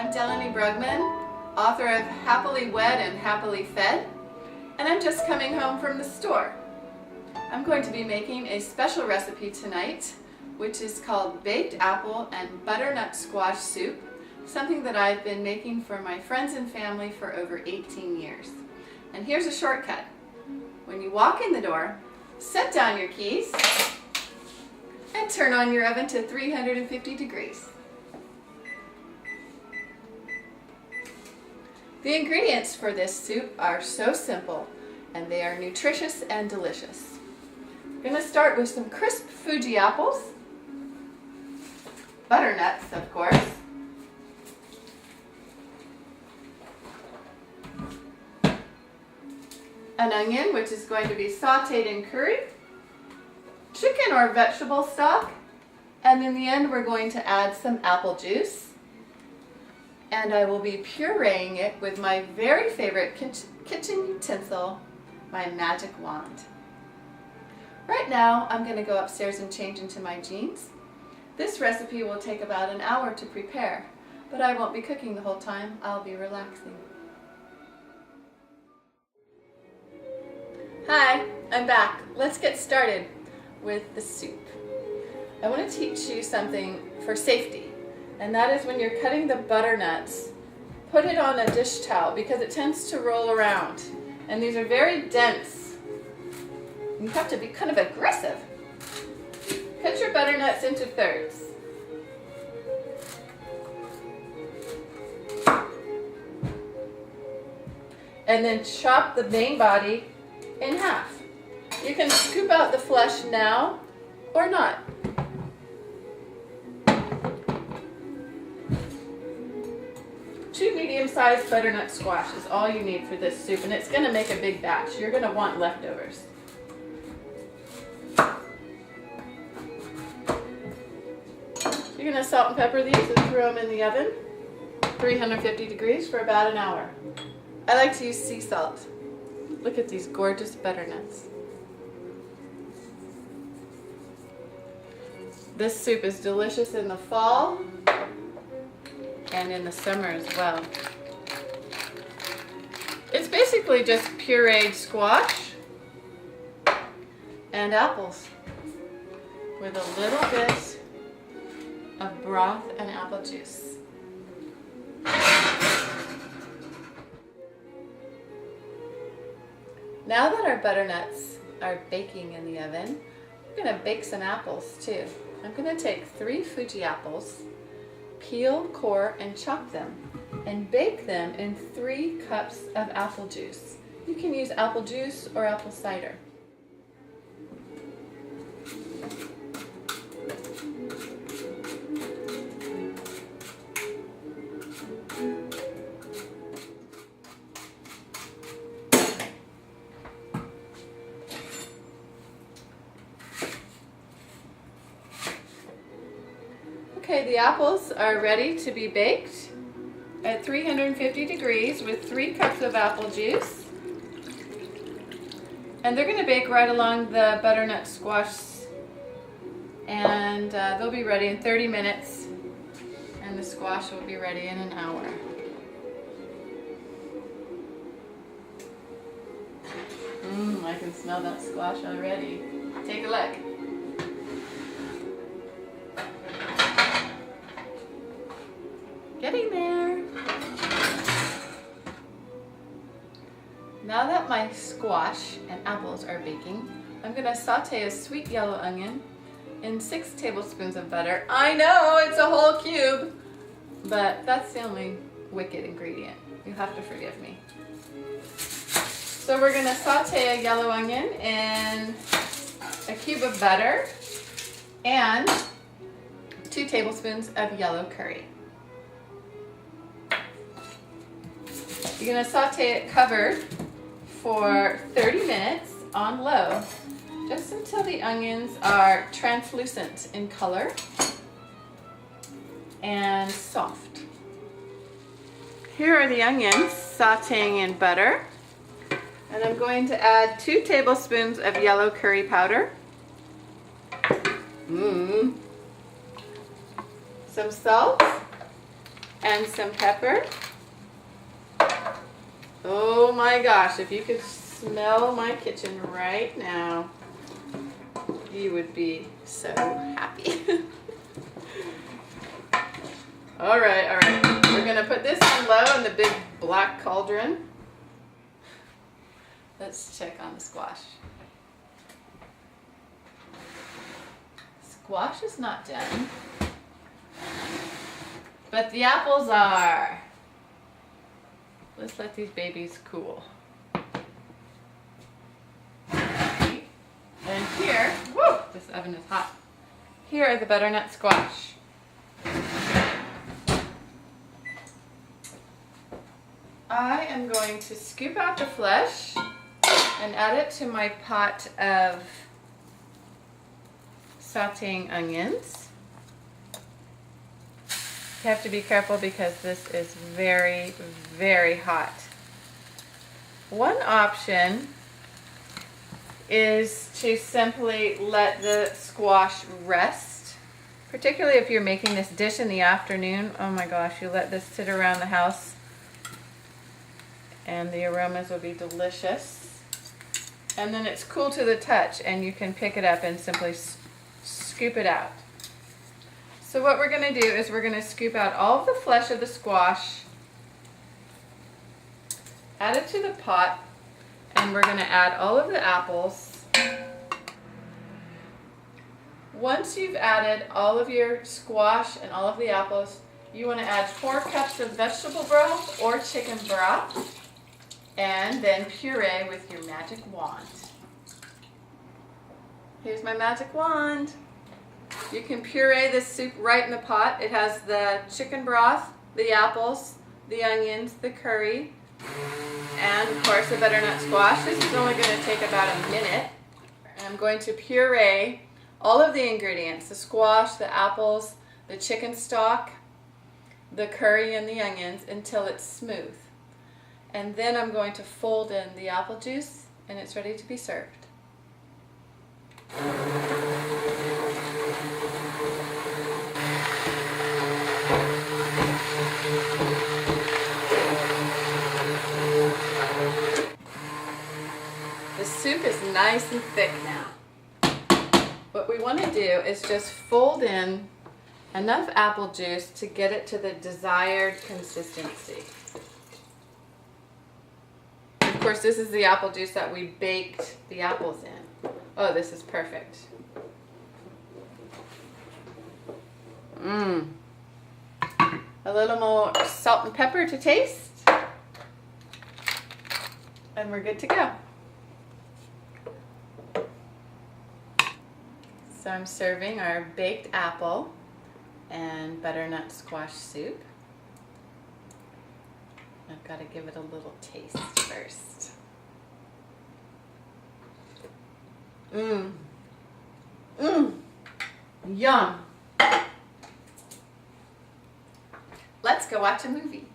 I'm Delaney Brugman, author of Happily Wed and Happily Fed, and I'm just coming home from the store. I'm going to be making a special recipe tonight, which is called baked apple and butternut squash soup, something that I've been making for my friends and family for over 18 years. And here's a shortcut. When you walk in the door, set down your keys and turn on your oven to 350 degrees. The ingredients for this soup are so simple, and they are nutritious and delicious. I'm going to start with some crisp Fuji apples, butternuts of course, an onion which is going to be sauteed in curry, chicken or vegetable stock, and in the end we're going to add some apple juice. And I will be pureeing it with my very favorite kitchen utensil, my magic wand. Right now, I'm going to go upstairs and change into my jeans. This recipe will take about an hour to prepare, but I won't be cooking the whole time. I'll be relaxing. Hi, I'm back. Let's get started with the soup. I want to teach you something for safety. And that is when you're cutting the butternuts, put it on a dish towel because it tends to roll around. And these are very dense. You have to be kind of aggressive. Cut your butternuts into thirds. And then chop the main body in half. You can scoop out the flesh now or not. Two medium-sized butternut squash is all you need for this soup, and it's going to make a big batch. You're going to want leftovers. You're going to salt and pepper these and throw them in the oven, 350 degrees for about an hour. I like to use sea salt. Look at these gorgeous butternuts. This soup is delicious in the fall and in the summer as well. It's basically just pureed squash and apples with a little bit of broth and apple juice. Now that our butternuts are baking in the oven, I'm going to bake some apples too. I'm going to take 3 Fuji apples, peel, core, and chop them, and bake them in 3 cups of apple juice. You can use apple juice or apple cider. Okay, the apples are ready to be baked at 350 degrees with 3 cups of apple juice. And they're going to bake right along the butternut squash, and they'll be ready in 30 minutes, and the squash will be ready in an hour. I can smell that squash already. Take a look. Getting there. Now that my squash and apples are baking, I'm going to saute a sweet yellow onion in 6 tablespoons of butter. I know, it's a whole cube, but that's the only wicked ingredient. You have to forgive me. So we're going to saute a yellow onion in a cube of butter and 2 tablespoons of yellow curry. You're going to saute it covered for 30 minutes on low, just until the onions are translucent in color and soft. Here are the onions sauteing in butter, and I'm going to add 2 tablespoons of yellow curry powder, some salt, and some pepper. Oh my gosh, if you could smell my kitchen right now, you would be so happy. All right. We're gonna put this on low in the big black cauldron. Let's check on the squash. Squash is not done, but the apples are. Let's let these babies cool. And here, whoo, this oven is hot. Here are the butternut squash. I am going to scoop out the flesh and add it to my pot of sauteing onions. You have to be careful because this is very, very hot. One option is to simply let the squash rest, particularly if you're making this dish in the afternoon. Oh my gosh, you let this sit around the house and the aromas will be delicious. And then it's cool to the touch and you can pick it up and simply scoop it out. So what we're going to do is we're going to scoop out all of the flesh of the squash, add it to the pot, and we're going to add all of the apples. Once you've added all of your squash and all of the apples, you want to add 4 cups of vegetable broth or chicken broth, and then puree with your magic wand. Here's my magic wand. You can puree this soup right in the pot. It has the chicken broth, the apples, the onions, the curry, and of course the butternut squash. This is only going to take about a minute. I'm going to puree all of the ingredients, the squash, the apples, the chicken stock, the curry, and the onions until it's smooth. And then I'm going to fold in the apple juice and it's ready to be served. The soup is nice and thick now. What we want to do is just fold in enough apple juice to get it to the desired consistency. Of course, this is the apple juice that we baked the apples in. Oh, this is perfect. A little more salt and pepper to taste. And we're good to go. So I'm serving our baked apple and butternut squash soup. I've got to give it a little taste first. Yum. Let's go watch a movie.